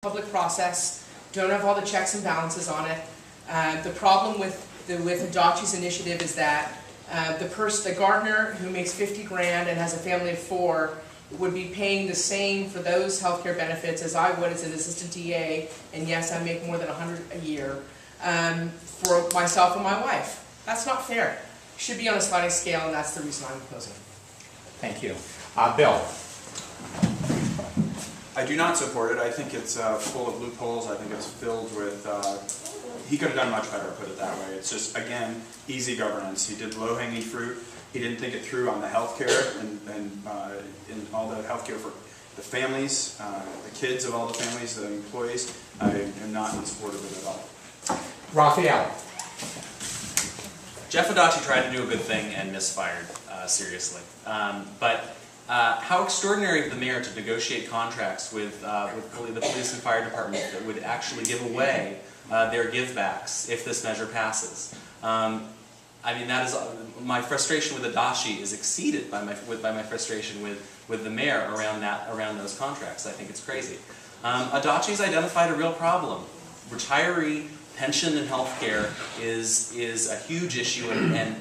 public process, don't have all the checks and balances on it. The problem with Adachi's initiative is that the gardener who makes 50 grand and has a family of 4 would be paying the same for those healthcare benefits as I would as an assistant TA, and yes, I make more than 100 a year for myself and my wife. That's not fair. It should be on a sliding scale, and that's the reason I'm opposing. Thank you. Bill. I do not support it. I think it's full of loopholes. I think it's filled with, he could have done much better, put it that way. It's just, again, easy governance. He did low-hanging fruit. He didn't think it through on the health care and all the health care for the families, the kids of all the families, the employees. I am not in support of it at all. Raphael. Jeff Adachi tried to do a good thing and misfired, seriously. But how extraordinary of the mayor to negotiate contracts with the police and fire department that would actually give away their givebacks if this measure passes. I mean, that is my frustration with Adachi is exceeded by my frustration with the mayor around those contracts. I think it's crazy. Adachi's identified a real problem. Retiree pension and health care is a huge issue, and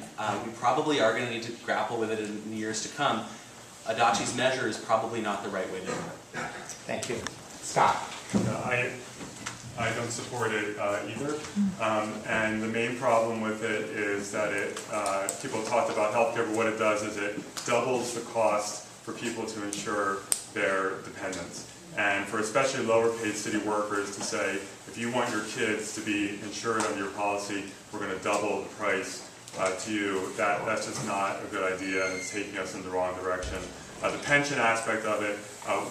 we probably are going to need to grapple with it in the years to come. Adachi's measure is probably not the right way to do it. Thank you. Scott. I don't support it either, and the main problem with it is that people talked about healthcare, but what it does is it doubles the cost for people to insure their dependents. And for especially lower paid city workers to say, if you want your kids to be insured under your policy, we're going to double the price to you, that's just not a good idea, and it's taking us in the wrong direction. The pension aspect of it,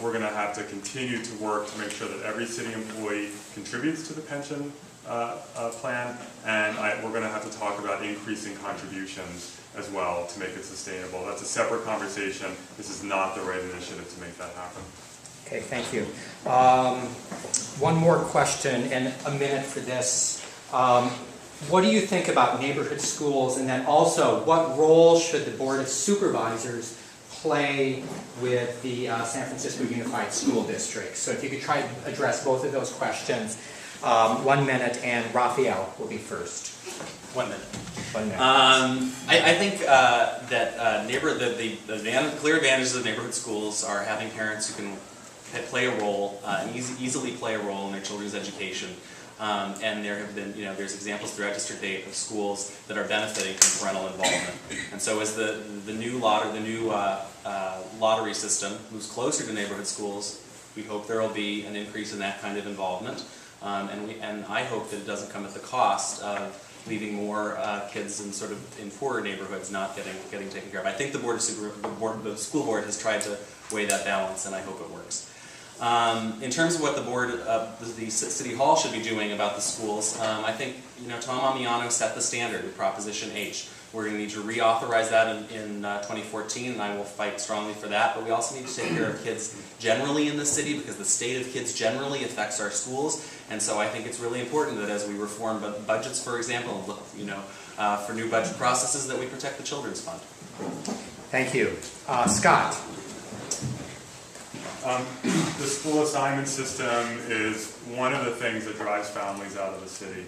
we're going to have to continue to work to make sure that every city employee contributes to the pension plan, and we're going to have to talk about increasing contributions as well to make it sustainable. That's a separate conversation. This is not the right initiative to make that happen. Okay, thank you. One more question and a minute for this. What do you think about neighborhood schools, and then also what role should the Board of Supervisors play with the San Francisco Unified School District? So if you could try to address both of those questions. 1 minute, and Raphael will be first. 1 minute. 1 minute. I think that the clear advantages of neighborhood schools are having parents who can play a role, and easily play a role in their children's education. And there have been, there's examples throughout District 8 of schools that are benefiting from parental involvement. And so as the new lottery system moves closer to neighborhood schools, we hope there will be an increase in that kind of involvement. And I hope that it doesn't come at the cost of leaving more kids in poorer neighborhoods not getting taken care of. I think the school board has tried to weigh that balance, and I hope it works. In terms of what the City Hall should be doing about the schools, I think Tom Amiano set the standard with Proposition H. We're going to need to reauthorize that in 2014, and I will fight strongly for that. But we also need to take care of kids generally in the city, because the state of kids generally affects our schools. And so I think it's really important that as we reform budgets, for example, for new budget processes, that we protect the Children's Fund. Thank you. Scott. The school assignment system is one of the things that drives families out of the city.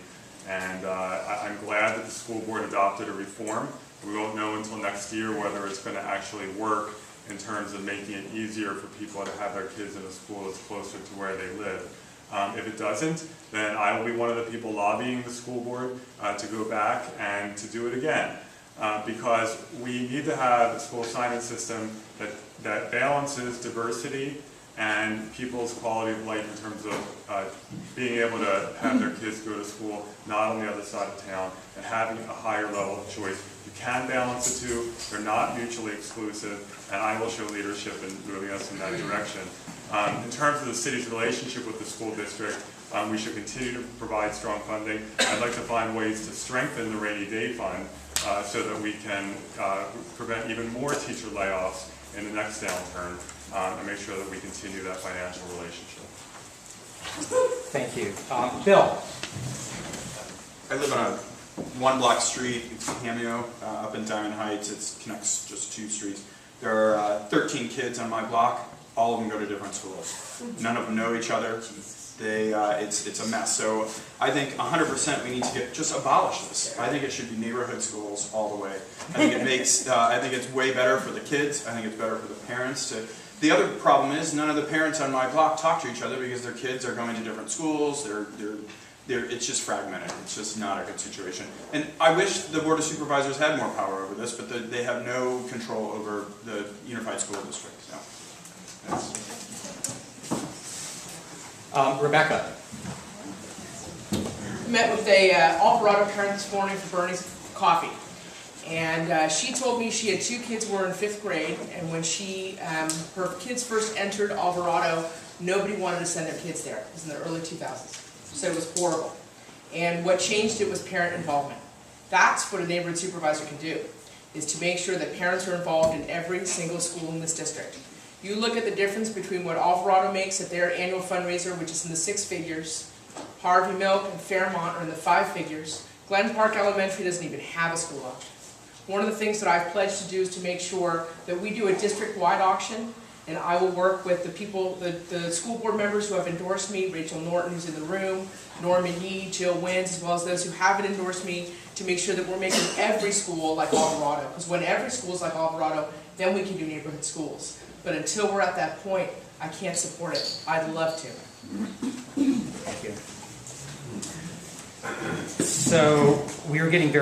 And I'm glad that the school board adopted a reform. We won't know until next year whether it's going to actually work in terms of making it easier for people to have their kids in a school that's closer to where they live. If it doesn't, then I will be one of the people lobbying the school board to go back and to do it again. Because we need to have a school assignment system that balances diversity and people's quality of life in terms of being able to have their kids go to school not on the other side of town and having a higher level of choice. You can balance the two. They're not mutually exclusive, and I will show leadership in moving us in that direction. In terms of the city's relationship with the school district, we should continue to provide strong funding. I'd like to find ways to strengthen the rainy day fund so that we can prevent even more teacher layoffs in the next downturn, and make sure that we continue that financial relationship. Thank you. Bill. I live on a one-block street. It's Cameo up in Diamond Heights. It connects just 2 streets. There are 13 kids on my block. All of them go to different schools. None of them know each other. it's a mess. So I think 100% we need to just abolish this. I think it should be neighborhood schools all the way. I think it makes, I think it's way better for the kids. I think it's better for the parents to. The other problem is none of the parents on my block talk to each other because their kids are going to different schools. It's just fragmented. It's just not a good situation. And I wish the Board of Supervisors had more power over this, but they have no control over the Unified School District. So, Rebecca. Met with a Alvarado parent this morning for Bernie's coffee. And she told me she had 2 kids who were in 5th grade, and when her kids first entered Alvarado, nobody wanted to send their kids there. It was in the early 2000s. So it was horrible. And what changed it was parent involvement. That's what a neighborhood supervisor can do, is to make sure that parents are involved in every single school in this district. You look at the difference between what Alvarado makes at their annual fundraiser, which is in the 6 figures, Harvey Milk and Fairmont are in the 5 figures. Glen Park Elementary doesn't even have a school auction. One of the things that I've pledged to do is to make sure that we do a district-wide auction, and I will work with the people, the school board members who have endorsed me, Rachel Norton, who's in the room, Norman Yee, Jill Wins, as well as those who haven't endorsed me, to make sure that we're making every school like Alvarado. Because when every school is like Alvarado, then we can do neighborhood schools. But until we're at that point, I can't support it. I'd love to. Thank you. So we are getting very